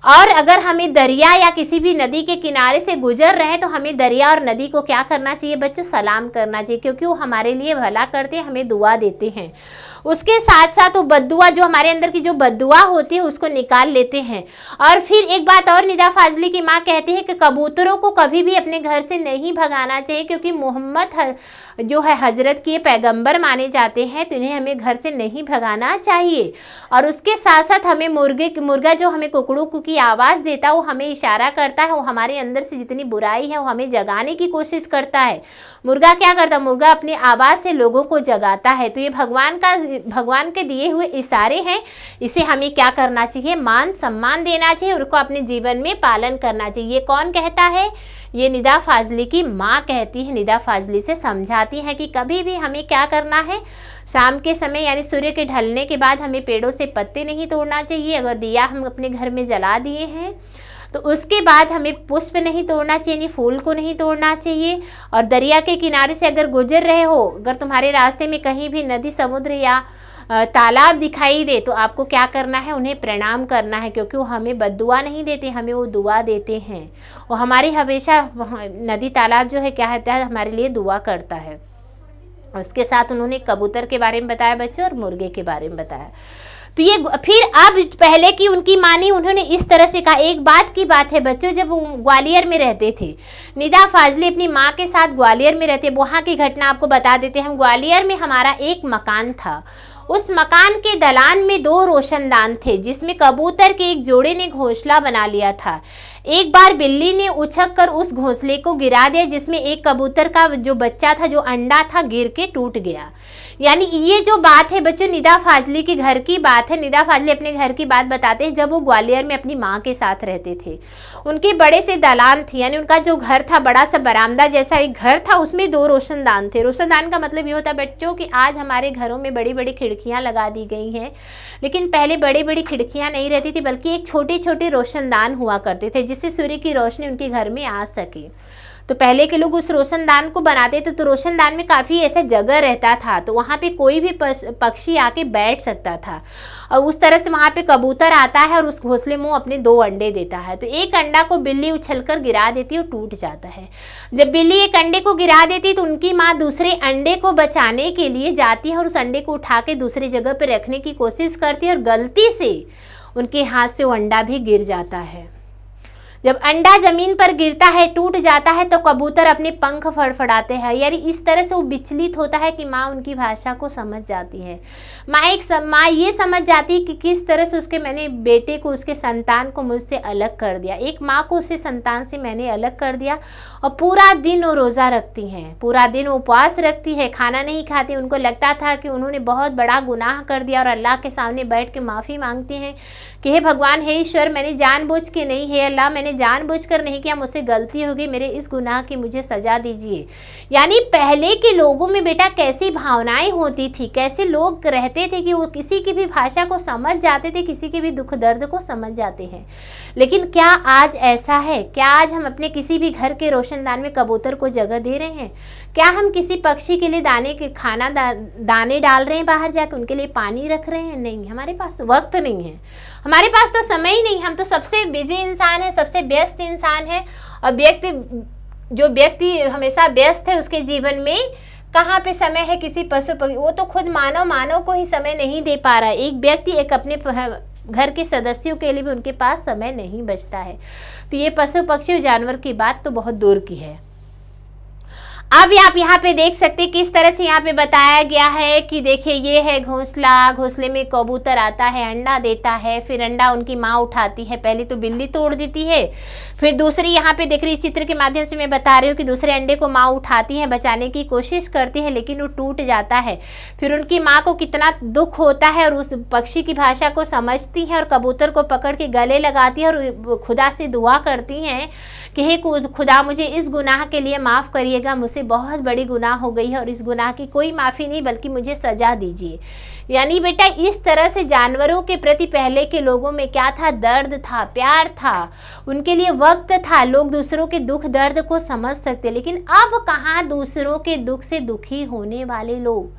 और अगर हमें दरिया या किसी भी नदी के किनारे से गुजर रहे हैं तो हमें दरिया और नदी को क्या करना चाहिए बच्चों? सलाम करना चाहिए, क्योंकि वो हमारे लिए भला करते हैं, हमें दुआ देते हैं। उसके साथ साथ वो बद्दुआ, जो हमारे अंदर की जो बद्दुआ होती है उसको निकाल लेते हैं। और फिर एक बात और निदा फाजली की माँ कहती है कि कबूतरों को कभी भी अपने घर से नहीं भगाना चाहिए, क्योंकि मोहम्मद जो है हजरत के पैगंबर माने जाते हैं, तो इन्हें हमें घर से नहीं भगाना चाहिए। और उसके साथ साथ हमें मुर्गा जो हमें कुकड़ू की आवाज़ देता है वो हमें इशारा करता है, वो हमारे अंदर से जितनी बुराई है वो हमें जगाने की कोशिश करता है। मुर्गा क्या करता है? मुर्गा अपनी आवाज़ से लोगों को जगाता है। तो ये भगवान के दिए हुए इशारे हैं, इसे हमें क्या करना चाहिए? मान सम्मान देना चाहिए और उसको अपने जीवन में पालन करना चाहिए। ये कौन कहता है? ये निदा फाजली की माँ कहती है, निदा फाजली से समझाती है कि कभी भी हमें क्या करना है, शाम के समय यानी सूर्य के ढलने के बाद हमें पेड़ों से पत्ते नहीं तोड़ना चाहिए। अगर दिया हम अपने घर में जला दिए हैं तो उसके बाद हमें पुष्प नहीं तोड़ना चाहिए, फूल को नहीं तोड़ना चाहिए। और दरिया के किनारे से अगर गुजर रहे हो, अगर तुम्हारे रास्ते में कहीं भी नदी, समुद्र या तालाब दिखाई दे तो आपको क्या करना है? उन्हें प्रणाम करना है, क्योंकि वो हमें बद्दुआ नहीं देते, हमें वो दुआ देते हैं। वो हमारी हमेशा नदी तालाब जो है क्या होता है, हमारे लिए दुआ करता है। उसके साथ उन्होंने कबूतर के बारे में बताया बच्चों और मुर्गे के बारे में बताया। तो ये फिर अब पहले की उनकी मानी उन्होंने इस तरह से कहा। एक बात की बात है बच्चों, जब वो ग्वालियर में रहते थे, निदा फाजली अपनी माँ के साथ ग्वालियर में रहते, वहाँ की घटना आपको बता देते हैं। हम ग्वालियर में हमारा एक मकान था, उस मकान के दलान में 2 रोशनदान थे जिसमें कबूतर के एक जोड़े ने घोंसला बना लिया था। एक बार बिल्ली ने उछक कर उस घोंसले को गिरा दिया, जिसमें एक कबूतर का जो बच्चा था, जो अंडा था, गिर के टूट गया। यानी ये जो बात है बच्चों निदा फाजली के घर की बात है। निदा फाजली अपने घर की बात बताते हैं जब वो ग्वालियर में अपनी माँ के साथ रहते थे। उनके बड़े से दलान थी, यानी उनका जो घर था, बड़ा सा बरामदा जैसा एक घर था, उसमें 2 रोशनदान थे। रोशनदान का मतलब ये होता है बच्चों कि आज हमारे घरों में बड़ी बड़ी खिड़कियाँ लगा दी गई हैं, लेकिन पहले बड़ी बड़ी खिड़कियाँ नहीं रहती थी, बल्कि एक छोटे छोटे रोशनदान हुआ करते थे जिससे सूर्य की रोशनी उनके घर में आ सके। तो पहले के लोग उस रोशनदान को बनाते थे, तो रोशनदान में काफ़ी ऐसा जगह रहता था, तो वहाँ पे कोई भी पक्षी आके बैठ सकता था। और उस तरह से वहाँ पे कबूतर आता है और उस घोंसले में अपने 2 अंडे देता है। तो एक अंडा को बिल्ली उछलकर गिरा देती है और टूट जाता है। जब बिल्ली एक अंडे को गिरा देती तो उनकी माँ दूसरे अंडे को बचाने के लिए जाती है और उस अंडे को उठा के दूसरी जगह पर रखने की कोशिश करती है, और गलती से उनके हाथ से वो अंडा भी गिर जाता है। जब अंडा जमीन पर गिरता है, टूट जाता है, तो कबूतर अपने पंख फड़फड़ाते हैं। यानी इस तरह से वो विचलित होता है कि माँ उनकी भाषा को समझ जाती है। माँ ये समझ जाती है कि किस तरह से मैंने बेटे को, उसके संतान को मुझसे अलग कर दिया। एक माँ को उससे संतान से मैंने अलग कर दिया। और पूरा दिन वो रोज़ा रखती हैं, पूरा दिन उपवास रखती है, खाना नहीं खाती। उनको लगता था कि उन्होंने बहुत बड़ा गुनाह कर दिया, और अल्लाह के सामने बैठ के माफ़ी मांगती हैं कि हे भगवान, हे ईश्वर, मैंने जानबूझ के नहीं, हे अल्लाह, मैंने मैंने जानबूझकर नहीं किया, मुझसे गलती हो गई, मेरे इस गुनाह की मुझे सजा दीजिए। यानी पहले के लोगों में बेटा कैसी भावनाएं होती थी, कैसे लोग रहते थे कि वो किसी की भी भाषा को समझ जाते थे, किसी के भी दुख दर्द को समझ जाते हैं। लेकिन क्या आज ऐसा है? क्या आज हम अपने किसी भी घर के रोशनदान में कबूतर को जगह दे रहे हैं? क्या हम किसी पक्षी के लिए दाने डाल रहे हैं, बाहर जाकर उनके लिए पानी रख रहे हैं? नहीं, हमारे पास वक्त नहीं है, हमारे पास तो समय ही नहीं। हम तो सबसे बिजी इंसान है, सबसे व्यस्त इंसान है। और जो व्यक्ति हमेशा व्यस्त है, उसके जीवन में कहाँ पे समय है किसी पशु पक्षी? वो तो खुद मानव को ही समय नहीं दे पा रहा है। एक व्यक्ति एक अपने घर के सदस्यों के लिए भी उनके पास समय नहीं बचता है। तो ये पशु पक्षी और जानवर की बात तो बहुत दूर की है। अब आप यहाँ पे देख सकते हैं किस तरह से यहाँ पे बताया गया है कि देखिए ये है घोंसला, घोंसले में कबूतर आता है, अंडा देता है, फिर अंडा उनकी माँ उठाती है। पहले तो बिल्ली तोड़ देती है, फिर दूसरी यहाँ पे देख रही चित्र के माध्यम से मैं बता रही हूँ कि दूसरे अंडे को माँ उठाती है, बचाने की कोशिश करती है, लेकिन वो टूट जाता है। फिर उनकी माँ को कितना दुख होता है और उस पक्षी की भाषा को समझती है और कबूतर को पकड़ के गले लगाती है और खुदा से दुआ करती हैं कि हे खुदा, मुझे इस गुनाह के लिए माफ़ करिएगा, मुझसे बहुत बड़ी गुनाह हो गई है और इस गुनाह की कोई माफ़ी नहीं बल्कि मुझे सज़ा दीजिए। यानी बेटा इस तरह से जानवरों के प्रति पहले के लोगों में क्या था? दर्द था, प्यार था, उनके लिए वक्त था, लोग दूसरों के दुख दर्द को समझ सकते। लेकिन अब कहाँ दूसरों के दुख से दुखी होने वाले लोग?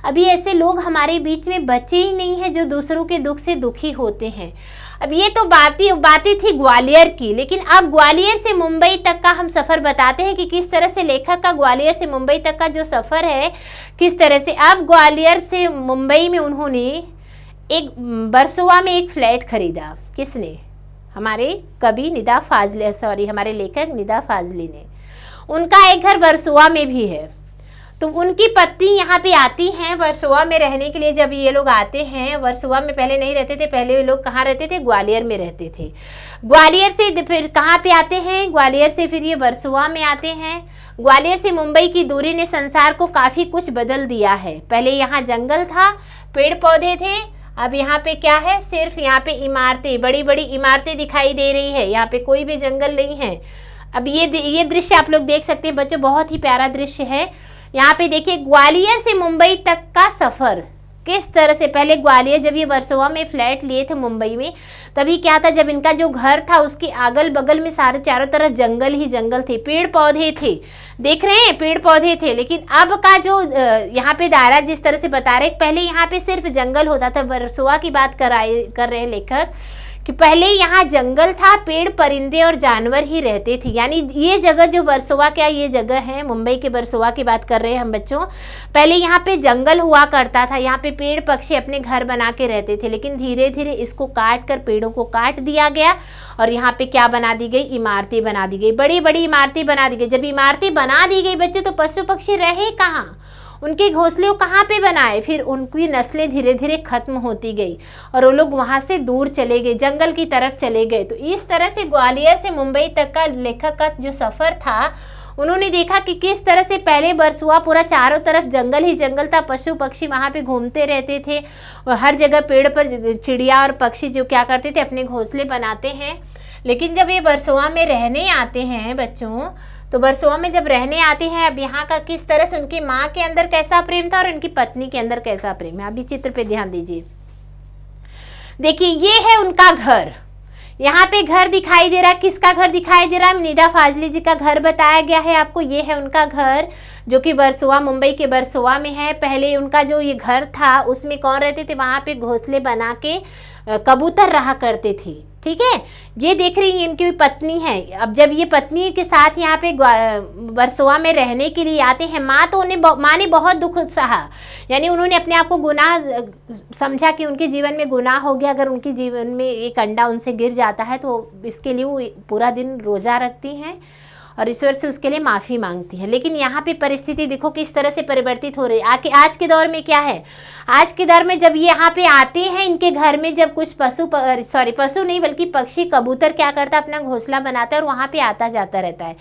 अभी ऐसे लोग हमारे बीच में बचे ही नहीं हैं जो दूसरों के दुख से दुखी होते हैं। अब ये तो बातें थी ग्वालियर की, लेकिन अब ग्वालियर से मुंबई तक का हम सफ़र बताते हैं कि किस तरह से लेखक का ग्वालियर से मुंबई तक का जो सफ़र है, किस तरह से। अब ग्वालियर से मुंबई में उन्होंने एक वर्सोवा में एक फ्लैट खरीदा। किसने? हमारे कवि निदा फाजले, हमारे लेखक निदा फाजली ने। उनका एक घर वर्सोवा में भी है। तो उनकी पत्नी यहाँ पे आती हैं वर्सोवा में रहने के लिए। जब ये लोग आते हैं, वर्सोवा में पहले नहीं रहते थे, पहले ये लोग कहाँ रहते थे? ग्वालियर में रहते थे। ग्वालियर से फिर कहाँ पे आते हैं? ग्वालियर से फिर ये वर्सोवा में आते हैं। ग्वालियर से मुंबई की दूरी ने संसार को काफ़ी कुछ बदल दिया है। पहले यहाँ जंगल था, पेड़ पौधे थे, अब यहाँ पे क्या है? सिर्फ यहाँ पे इमारतें, बड़ी बड़ी इमारतें दिखाई दे रही है, यहाँ पे कोई भी जंगल नहीं है। अब ये दृश्य आप लोग देख सकते हैं बच्चों, बहुत ही प्यारा दृश्य है। यहाँ पे देखिए ग्वालियर से मुंबई तक का सफ़र किस तरह से। पहले ग्वालियर, जब ये वर्सोवा में फ्लैट लिए थे मुंबई में, तभी क्या था? जब इनका जो घर था उसके अगल बगल में सारे चारों तरफ जंगल ही जंगल थे, पेड़ पौधे थे। देख रहे हैं, पेड़ पौधे थे। लेकिन अब का जो यहाँ पे दायरा जिस तरह से बता रहे, पहले यहाँ पे सिर्फ जंगल होता था। वर्सोवा की बात कर रहे हैं लेखक कि पहले यहाँ जंगल था, पेड़ परिंदे और जानवर ही रहते थे। यानी ये जगह जो वर्सोवा, क्या ये जगह है मुंबई के वर्सोवा की बात कर रहे हैं हम बच्चों। पहले यहाँ पे जंगल हुआ करता था, यहाँ पे पेड़ पक्षी अपने घर बना के रहते थे। लेकिन धीरे धीरे इसको काट कर, पेड़ों को काट दिया गया और यहाँ पे क्या बना दी गई? इमारतें बना दी गई, बड़ी बड़ी इमारतें बना दी गई। जब इमारतें बना दी गई बच्चे, तो पशु पक्षी रहे कहाँ? उनके घोंसले कहाँ पे बनाए? फिर उनकी नस्लें धीरे धीरे खत्म होती गई और वो लोग वहाँ से दूर चले गए, जंगल की तरफ चले गए। तो इस तरह से ग्वालियर से मुंबई तक का लेखक का जो सफ़र था, उन्होंने देखा कि किस तरह से पहले वर्सोवा पूरा चारों तरफ जंगल ही जंगल था, पशु पक्षी वहाँ पे घूमते रहते थे, हर जगह पेड़ पर चिड़िया और पक्षी जो क्या करते थे? अपने घोंसले बनाते हैं। लेकिन जब ये वर्सोवा में रहने आते हैं बच्चों, तो वर्सोवा में जब रहने आते हैं, अब यहाँ का किस तरह से उनकी माँ के अंदर कैसा प्रेम था और उनकी पत्नी के अंदर कैसा प्रेम है। अभी चित्र पे ध्यान दीजिए। देखिए ये है उनका घर, यहाँ पे घर दिखाई दे रहा है। किसका घर दिखाई दे रहा है? निदा फाजली जी का घर बताया गया है आपको। ये है उनका घर जो कि वर्सोवा, मुंबई के वर्सोवा में है। पहले उनका जो ये घर था उसमें कौन रहते थे? वहाँ पे घोंसले बना के कबूतर रहा करते थे। ठीक है, ये देख रही हैं इनकी पत्नी है। अब जब ये पत्नी के साथ यहाँ पे वर्सोवा में रहने के लिए आते हैं, माँ ने बहुत दुख सहा। यानी उन्होंने अपने आप को गुनाह समझा कि उनके जीवन में गुनाह हो गया। अगर उनके जीवन में एक अंडा उनसे गिर जाता है तो इसके लिए वो पूरा दिन रोज़ा रखती हैं और ईश्वर से उसके लिए माफ़ी मांगती है। लेकिन यहाँ पे परिस्थिति देखो किस तरह से परिवर्तित हो रही है। आज के दौर में क्या है, आज के दौर में जब ये यहाँ पे आते हैं इनके घर में, जब कुछ पशु नहीं बल्कि पक्षी, कबूतर क्या करता है, अपना घोंसला बनाता है और वहाँ पे आता जाता रहता है।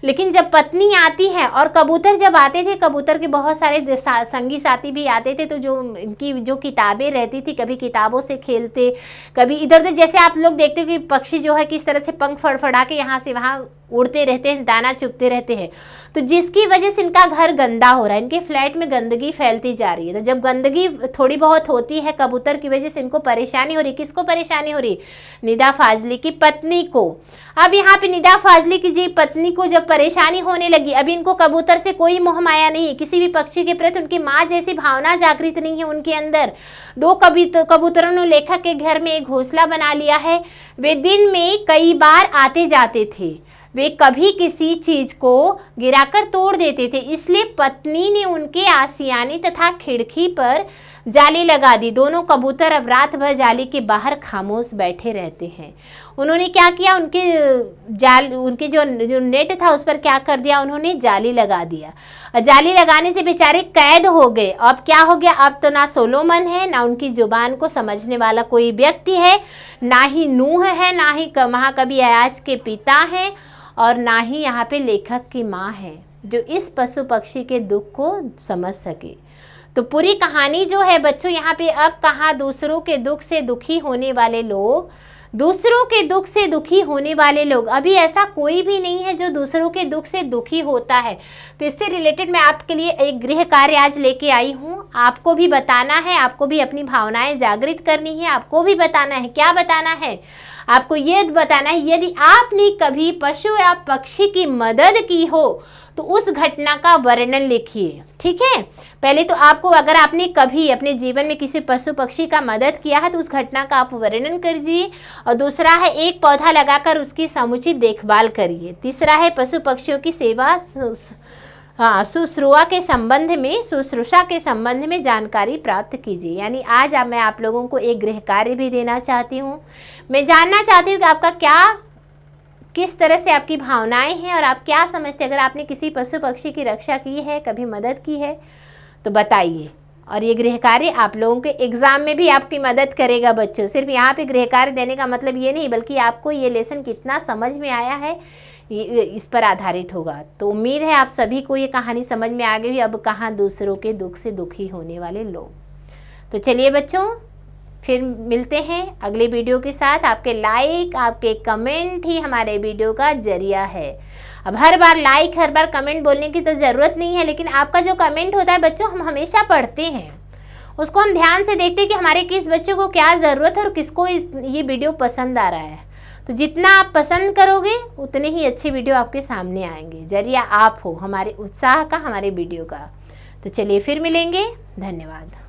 लेकिन जब पत्नी आती है और कबूतर जब आते थे, कबूतर के बहुत सारे संगी साथी भी आते थे, तो जो इनकी जो किताबें रहती थी, कभी किताबों से खेलते, कभी इधर उधर, जैसे आप लोग देखते हो कि पक्षी जो है किस तरह से पंख फड़फड़ा के यहाँ से वहाँ उड़ते रहते हैं, दाना चुगते रहते हैं। तो जिसकी वजह से इनका घर गंदा हो रहा है, इनके फ्लैट में गंदगी फैलती जा रही है। तो जब गंदगी थोड़ी बहुत होती है कबूतर की वजह से इनको परेशानी हो रही। किसको परेशानी हो रही? निदा फाजली की पत्नी को। अब यहाँ पे निदा फाजली की जी पत्नी को जब परेशानी होने लगी, अभी इनको कबूतर से कोई मोह माया नहीं, किसी भी पक्षी के प्रति उनकी माँ जैसी भावना जागृत नहीं है उनके अंदर। 2 कबूतरों ने लेखक के घर में एक घोंसला बना लिया है। वे दिन में कई बार आते जाते थे, वे कभी किसी चीज को गिराकर तोड़ देते थे, इसलिए पत्नी ने उनके आसियाने तथा खिड़की पर जाली लगा दी। दोनों कबूतर अब रात भर जाली के बाहर खामोश बैठे रहते हैं। उन्होंने क्या किया, उनके जो नेट था उस पर क्या कर दिया, उन्होंने जाली लगा दिया। जाली लगाने से बेचारे कैद हो गए। अब क्या हो गया, अब तो ना सोलोमन है, ना उनकी जुबान को समझने वाला कोई व्यक्ति है, ना ही नूह है, ना ही महाकवि अयाज के पिता हैं, और ना ही यहाँ पे लेखक की माँ है जो इस पशु पक्षी के दुख को समझ सके। तो पूरी कहानी जो है बच्चों यहाँ पे अब कहाँ, दूसरों के दुख से दुखी होने वाले लोग, दूसरों के दुख से दुखी होने वाले लोग, अभी ऐसा कोई भी नहीं है जो दूसरों के दुख से दुखी होता है। तो इससे रिलेटेड मैं आपके लिए एक गृह कार्य आज लेके आई हूँ। आपको भी बताना है, आपको भी अपनी भावनाएं जागृत करनी है, आपको भी बताना है। क्या बताना है? आपको ये बताना है, यदि आपने कभी पशु या पक्षी की मदद की हो तो उस घटना का वर्णन लिखिए। ठीक है, पहले तो आपको, अगर आपने कभी अपने जीवन में किसी पशु पक्षी का मदद किया है तो उस घटना का आप वर्णन कीजिए। और दूसरा है, एक पौधा लगाकर उसकी समुचित देखभाल करिए। तीसरा है, पशु पक्षियों की सेवा शुश्रूषा के संबंध में जानकारी प्राप्त कीजिए। यानी आज मैं आप लोगों को एक गृह कार्य भी देना चाहती हूँ। मैं जानना चाहती हूँ कि आपका किस तरह से आपकी भावनाएं हैं और आप क्या समझते हैं। अगर आपने किसी पशु पक्षी की रक्षा की है, कभी मदद की है, तो बताइए। और ये गृह कार्य आप लोगों के एग्जाम में भी आपकी मदद करेगा बच्चों। सिर्फ यहाँ पे गृह कार्य देने का मतलब ये नहीं, बल्कि आपको ये लेसन कितना समझ में आया है इस पर आधारित होगा। तो उम्मीद है आप सभी को ये कहानी समझ में आ गई। अब कहाँ दूसरों के दुख से दुखी होने वाले लोग। तो चलिए बच्चों, फिर मिलते हैं अगले वीडियो के साथ। आपके लाइक, आपके कमेंट ही हमारे वीडियो का जरिया है। अब हर बार लाइक, हर बार कमेंट बोलने की तो ज़रूरत नहीं है, लेकिन आपका जो कमेंट होता है बच्चों, हम हमेशा पढ़ते हैं, उसको हम ध्यान से देखते हैं कि हमारे किस बच्चों को क्या ज़रूरत है और किसको ये वीडियो पसंद आ रहा है। तो जितना आप पसंद करोगे उतने ही अच्छे वीडियो आपके सामने आएंगे। जरिया आप हो हमारे उत्साह का, हमारे वीडियो का। तो चलिए फिर मिलेंगे। धन्यवाद।